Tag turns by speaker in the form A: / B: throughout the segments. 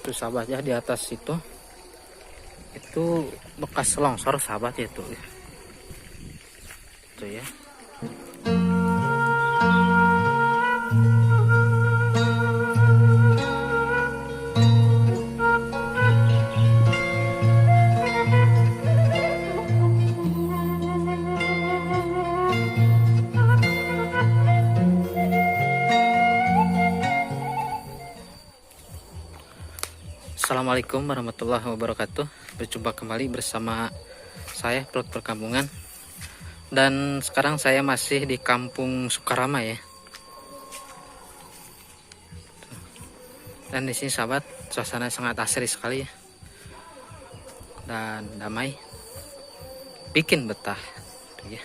A: Tuh sahabat ya, di atas itu bekas longsor sahabat ya tuh. Tuh ya. Assalamualaikum warahmatullahi wabarakatuh. Berjumpa kembali bersama saya Plot Perkampungan. Dan sekarang saya masih di Kampung Sukarama ya. Dan di sini sahabat, suasana sangat asri sekali ya. Dan damai. Bikin betah. Tuh ya.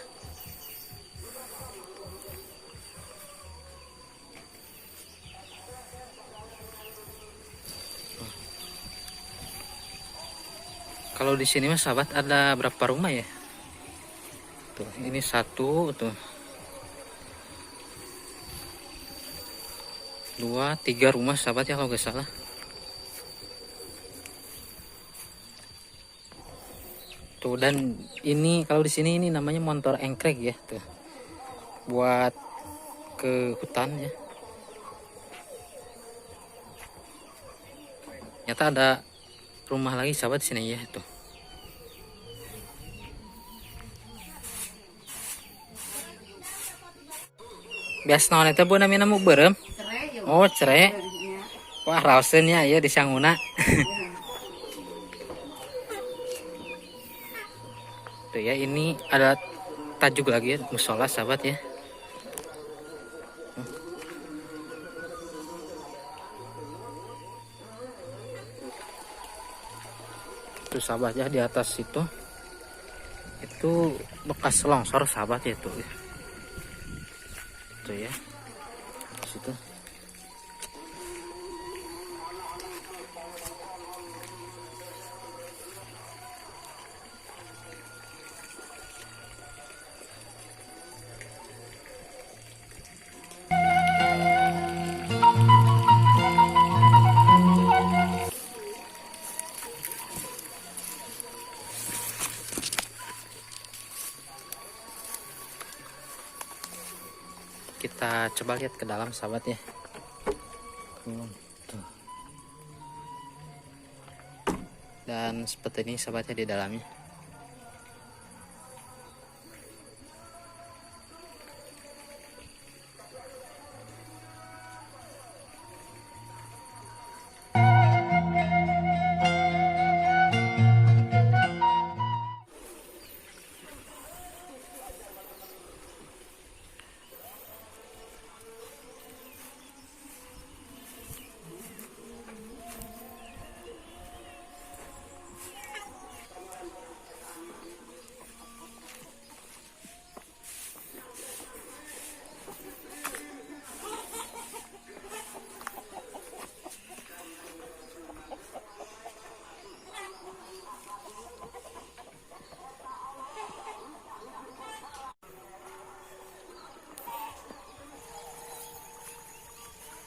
A: Kalau di sini mas sahabat, ada berapa rumah ya? Tuh, ini satu, tuh. 2, 3 rumah sahabat ya kalau nggak salah. Tuh, dan ini kalau di sini ini namanya motor engkrek ya, tuh. Buat ke hutan ya. Ternyata ada rumah lagi sahabat di sini ya, tuh. Biasa naon eta bu namina mu berem? Oh, cerai. Wah, rausen ya di Sanguna. Tuh ya, ini ada tajuk lagi ya, musola sahabat ya. Tuh sahabat ya, di atas itu bekas longsor sahabat ya tuh. Tuh ya. Situ. Kita coba lihat ke dalam sahabat ya. Tuh. Dan seperti ini sahabatnya di dalamnya.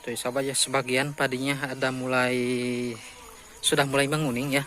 A: Tuh sahabat ya, sebagian padinya sudah mulai menguning ya.